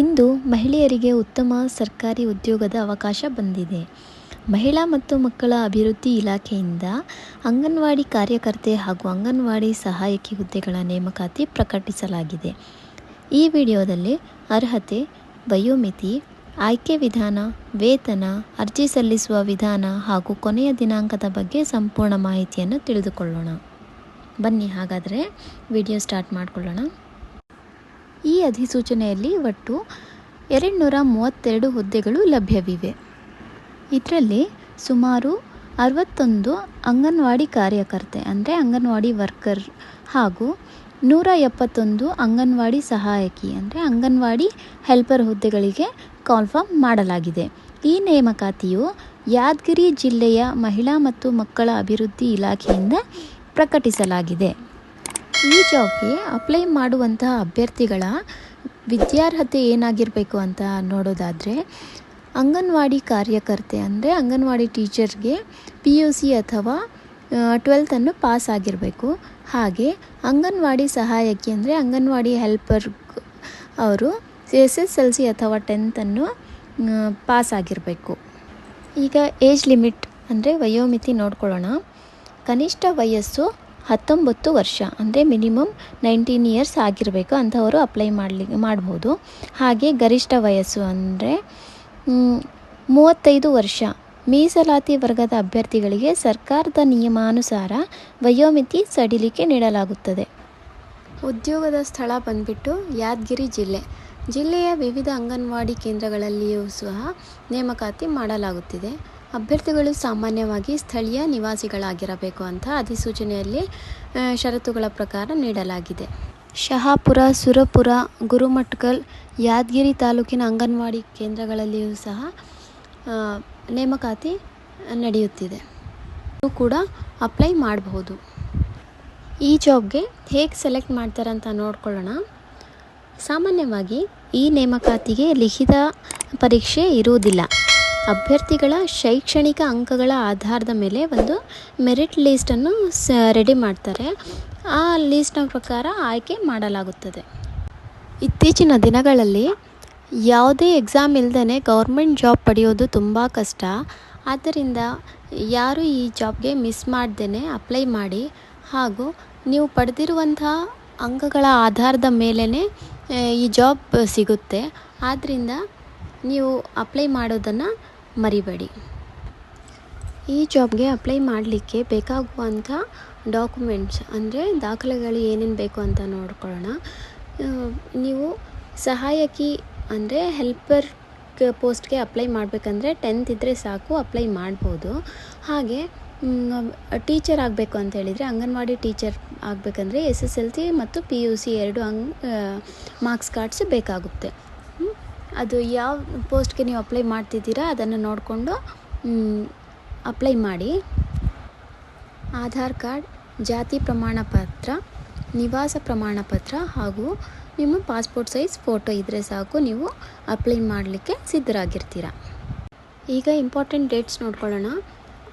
ಇಂದು ಮಹಿಳೆಯರಿಗೆ ಉತ್ತಮ ಸರ್ಕಾರಿ ಉದ್ಯೋಗದ ಅವಕಾಶ ಬಂದಿದೆ. ಮಹಿಳಾ ಮತ್ತು ಮಕ್ಕಳ ಅಭಿವೃದ್ಧಿ ಇಲಾಖೆಯಿಂದ ಅಂಗನವಾಡಿ ಕಾರ್ಯಕರ್ತೆ ಹಾಗೂ ಅಂಗನವಾಡಿ ಸಹಾಯಕಿ ಹುದ್ದೆಗಳ ನೇಮಕಾತಿ ಪ್ರಕಟಿಸಲಾಗಿದೆ. ಈ ವಿಡಿಯೋದಲ್ಲಿ ಅರ್ಹತೆ, ವಯೋಮಿತಿ, ಆಯ್ಕೆ ವಿಧಾನ, ವೇತನ, ಅರ್ಜಿ ಸಲ್ಲಿಸುವ ವಿಧಾನ ಹಾಗೂ ಕೊನೆಯ ದಿನಾಂಕದ ಬಗ್ಗೆ ಸಂಪೂರ್ಣ ಮಾಹಿತಿಯನ್ನು ತಿಳಿದುಕೊಳ್ಳೋಣ. ಬನ್ನಿ ಹಾಗಾದರೆ ವಿಡಿಯೋ ಸ್ಟಾರ್ಟ್ ಮಾಡಿಕೊಳ್ಳೋಣ. ಈ ಅಧಿಸೂಚನೆಯಲ್ಲಿ ಒಟ್ಟು 232 ಹುದ್ದೆಗಳು ಲಭ್ಯವಿವೆ. ಇದರಲ್ಲಿ ಸುಮಾರು 61 ಅಂಗನವಾಡಿ ಕಾರ್ಯಕರ್ತೆ ಅಂದರೆ ಅಂಗನವಾಡಿ ವರ್ಕರ್ ಹಾಗೂ 171 ಅಂಗನವಾಡಿ ಸಹಾಯಕಿ ಅಂದರೆ ಅಂಗನವಾಡಿ ಹೆಲ್ಪರ್ ಹುದ್ದೆಗಳಿಗೆ ಕಾಲ್ಫಾರ್ಮ್ ಮಾಡಲಾಗಿದೆ. ಈ ನೇಮಕಾತಿಯು ಯಾದಗಿರಿ ಜಿಲ್ಲೆಯ ಮಹಿಳಾ ಮತ್ತು ಮಕ್ಕಳ ಅಭಿವೃದ್ಧಿ ಇಲಾಖೆಯಿಂದ ಪ್ರಕಟಿಸಲಾಗಿದೆ. ಈ ಜಾಬ್ಗೆ ಅಪ್ಲೈ ಮಾಡುವಂತಹ ಅಭ್ಯರ್ಥಿಗಳ ವಿದ್ಯಾರ್ಹತೆ ಏನಾಗಿರಬೇಕು ಅಂತ ನೋಡೋದಾದರೆ, ಅಂಗನವಾಡಿ ಕಾರ್ಯಕರ್ತೆ ಅಂದರೆ ಅಂಗನವಾಡಿ ಟೀಚರ್ಗೆ PUC ಅಥವಾ 12th ಪಾಸ್ ಆಗಿರಬೇಕು. ಹಾಗೆ ಅಂಗನವಾಡಿ ಸಹಾಯಕಿ ಅಂದರೆ ಅಂಗನವಾಡಿ ಹೆಲ್ಪರ್ ಅವರು SSLC ಅಥವಾ 10th ಪಾಸ್ ಆಗಿರಬೇಕು. ಈಗ ಏಜ್ ಲಿಮಿಟ್ ಅಂದರೆ ವಯೋಮಿತಿ ನೋಡ್ಕೊಳ್ಳೋಣ. ಕನಿಷ್ಠ ವಯಸ್ಸು 19 ವರ್ಷ ಅಂದರೆ ಮಿನಿಮಮ್ 19 ಇಯರ್ಸ್ ಆಗಿರಬೇಕು, ಅಂಥವರು ಅಪ್ಲೈ ಮಾಡ್ಬೋದು. ಹಾಗೆ ಗರಿಷ್ಠ ವಯಸ್ಸು ಅಂದರೆ 35 ವರ್ಷ. ಮೀಸಲಾತಿ ವರ್ಗದ ಅಭ್ಯರ್ಥಿಗಳಿಗೆ ಸರ್ಕಾರದ ನಿಯಮಾನುಸಾರ ವಯೋಮಿತಿ ಸಡಿಲಿಕೆ ನೀಡಲಾಗುತ್ತದೆ. ಉದ್ಯೋಗದ ಸ್ಥಳ ಬಂದ್ಬಿಟ್ಟು ಯಾದಗಿರಿ ಜಿಲ್ಲೆಯ ವಿವಿಧ ಅಂಗನವಾಡಿ ಕೇಂದ್ರಗಳಲ್ಲಿಯೂ ಸಹ ನೇಮಕಾತಿ ಮಾಡಲಾಗುತ್ತಿದೆ. ಅಭ್ಯರ್ಥಿಗಳು ಸಾಮಾನ್ಯವಾಗಿ ಸ್ಥಳೀಯ ನಿವಾಸಿಗಳಾಗಿರಬೇಕು ಅಂತ ಅಧಿಸೂಚನೆಯಲ್ಲಿ ಷರತ್ತುಗಳ ಪ್ರಕಾರ ನೀಡಲಾಗಿದೆ. ಶಹಾಪುರ, ಸುರಪುರ, ಗುರುಮಠಕಲ್, ಯಾದಗಿರಿ ತಾಲೂಕಿನ ಅಂಗನವಾಡಿ ಕೇಂದ್ರಗಳಲ್ಲಿಯೂ ಸಹ ನೇಮಕಾತಿ ನಡೆಯುತ್ತಿದೆ. ಕೂಡ ಅಪ್ಲೈ ಮಾಡಬಹುದು. ಈ ಜಾಬ್ಗೆ ಹೇಗೆ ಸೆಲೆಕ್ಟ್ ಮಾಡ್ತಾರೆ ಅಂತ ನೋಡ್ಕೊಳ್ಳೋಣ. ಸಾಮಾನ್ಯವಾಗಿ ಈ ನೇಮಕಾತಿಗೆ ಲಿಖಿತ ಪರೀಕ್ಷೆ ಇರುವುದಿಲ್ಲ. ಅಭ್ಯರ್ಥಿಗಳ ಶೈಕ್ಷಣಿಕ ಅಂಕಗಳ ಆಧಾರದ ಮೇಲೆ ಒಂದು ಮೆರಿಟ್ ಲೀಸ್ಟನ್ನು ರೆಡಿ ಮಾಡ್ತಾರೆ. ಆ ಲೀಸ್ಟ್ನ ಪ್ರಕಾರ ಆಯ್ಕೆ ಮಾಡಲಾಗುತ್ತದೆ. ಇತ್ತೀಚಿನ ದಿನಗಳಲ್ಲಿ ಯಾವುದೇ ಎಕ್ಸಾಮ್ ಇಲ್ಲದೇ ಗೌರ್ಮೆಂಟ್ ಜಾಬ್ ಪಡೆಯೋದು ತುಂಬ ಕಷ್ಟ. ಆದ್ದರಿಂದ ಯಾರು ಈ ಜಾಬ್ಗೆ ಮಿಸ್ ಮಾಡ್ದೇ ಅಪ್ಲೈ ಮಾಡಿ, ಹಾಗೂ ನೀವು ಪಡೆದಿರುವಂಥ ಅಂಕಗಳ ಆಧಾರದ ಮೇಲೇ ಈ ಜಾಬ್ ಸಿಗುತ್ತೆ. ಆದ್ದರಿಂದ ನೀವು ಅಪ್ಲೈ ಮಾಡೋದನ್ನು ಮರಿಬೇಡಿ. ಈ ಜಾಬ್ಗೆ ಅಪ್ಲೈ ಮಾಡಲಿಕ್ಕೆ ಬೇಕಾಗುವಂಥ ಡಾಕ್ಯುಮೆಂಟ್ಸ್ ಅಂದರೆ ದಾಖಲೆಗಳು ಏನೇನು ಬೇಕು ಅಂತ ನೋಡ್ಕೊಳ್ಳೋಣ. ನೀವು ಸಹಾಯಕಿ ಅಂದರೆ ಹೆಲ್ಪರ್ ಪೋಸ್ಟ್ಗೆ ಅಪ್ಲೈ ಮಾಡಬೇಕಂದ್ರೆ 10th ಇದ್ದರೆ ಸಾಕು, ಅಪ್ಲೈ ಮಾಡ್ಬೋದು. ಹಾಗೆ ಟೀಚರ್ ಆಗಬೇಕು ಅಂತ ಹೇಳಿದರೆ ಅಂಗನವಾಡಿ ಟೀಚರ್ ಆಗಬೇಕಂದ್ರೆ SSLC ಮತ್ತು PUC 2 ಮಾರ್ಕ್ಸ್ ಕಾರ್ಡ್ಸ್ ಬೇಕಾಗುತ್ತೆ. ಅದು ಯಾವ ಪೋಸ್ಟ್ಗೆ ನೀವು ಅಪ್ಲೈ ಮಾಡ್ತಿದ್ದೀರಾ ಅದನ್ನು ನೋಡಿಕೊಂಡು ಅಪ್ಲೈ ಮಾಡಿ. ಆಧಾರ್ ಕಾರ್ಡ್, ಜಾತಿ ಪ್ರಮಾಣ ಪತ್ರ, ನಿವಾಸ ಪ್ರಮಾಣ ಪತ್ರ ಹಾಗೂ ನಿಮ್ಮ ಪಾಸ್ಪೋರ್ಟ್ ಸೈಜ್ ಫೋಟೋ ಇದ್ದರೆ ಸಾಕು, ನೀವು ಅಪ್ಲೈ ಮಾಡಲಿಕ್ಕೆ ಸಿದ್ಧರಾಗಿರ್ತೀರ. ಈಗ ಇಂಪಾರ್ಟೆಂಟ್ ಡೇಟ್ಸ್ ನೋಡ್ಕೊಳ್ಳೋಣ.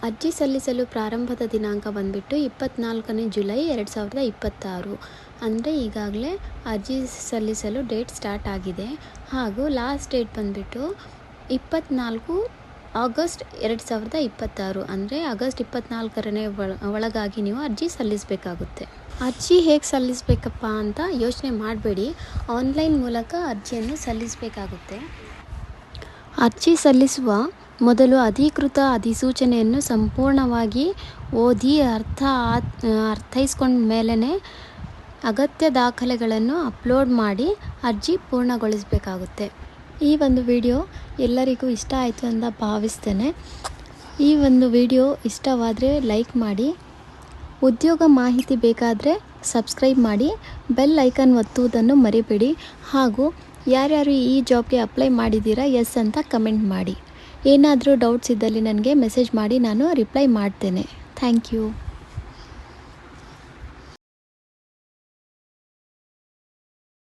ಅರ್ಜಿ ಸಲ್ಲಿಸಲು ಪ್ರಾರಂಭದ ದಿನಾಂಕ ಬಂದುಬಿಟ್ಟು 24 ಜುಲೈ 2026 ಅಂದರೆ ಈಗಾಗಲೇ ಅರ್ಜಿ ಸಲ್ಲಿಸಲು ಡೇಟ್ ಸ್ಟಾರ್ಟ್ ಆಗಿದೆ. ಹಾಗೂ ಲಾಸ್ಟ್ ಡೇಟ್ ಬಂದುಬಿಟ್ಟು 24 ಆಗಸ್ಟ್ 2026 ಅಂದರೆ ಆಗಸ್ಟ್ 24ನೇ ಒಳಗಾಗಿ ನೀವು ಅರ್ಜಿ ಸಲ್ಲಿಸಬೇಕಾಗುತ್ತೆ. ಅರ್ಜಿ ಹೇಗೆ ಸಲ್ಲಿಸಬೇಕಪ್ಪ ಅಂತ ಯೋಚನೆ ಮಾಡಬೇಡಿ. ಆನ್ಲೈನ್ ಮೂಲಕ ಅರ್ಜಿಯನ್ನು ಸಲ್ಲಿಸಬೇಕಾಗುತ್ತೆ. ಅರ್ಜಿ ಸಲ್ಲಿಸುವ ಮೊದಲು ಅಧಿಕೃತ ಅಧಿಸೂಚನೆಯನ್ನು ಸಂಪೂರ್ಣವಾಗಿ ಓದಿ ಅರ್ಥೈಸ್ಕೊಂಡ ಮೇಲೇ ಅಗತ್ಯ ದಾಖಲೆಗಳನ್ನು ಅಪ್ಲೋಡ್ ಮಾಡಿ ಅರ್ಜಿ ಪೂರ್ಣಗೊಳಿಸಬೇಕಾಗುತ್ತೆ. ಈ ಒಂದು ವಿಡಿಯೋ ಎಲ್ಲರಿಗೂ ಇಷ್ಟ ಆಯಿತು ಅಂತ ಭಾವಿಸ್ತೇನೆ. ಈ ಒಂದು ವಿಡಿಯೋ ಇಷ್ಟವಾದರೆ ಲೈಕ್ ಮಾಡಿ. ಉದ್ಯೋಗ ಮಾಹಿತಿ ಬೇಕಾದರೆ ಸಬ್ಸ್ಕ್ರೈಬ್ ಮಾಡಿ. ಬೆಲ್ ಐಕಾನ್ ಒತ್ತುವುದನ್ನು ಮರಿಬೇಡಿ. ಹಾಗೂ ಯಾರ್ಯಾರು ಈ ಜಾಬ್ಗೆ ಅಪ್ಲೈ ಮಾಡಿದ್ದೀರಾ ಎಸ್ ಅಂತ ಕಮೆಂಟ್ ಮಾಡಿ. ಏನಾದರೂ ಡೌಟ್ಸ್ ಇದ್ದಲ್ಲಿ ನನಗೆ ಮೆಸೇಜ್ ಮಾಡಿ, ನಾನು ರಿಪ್ಲೈ ಮಾಡ್ತೇನೆ. Thank you.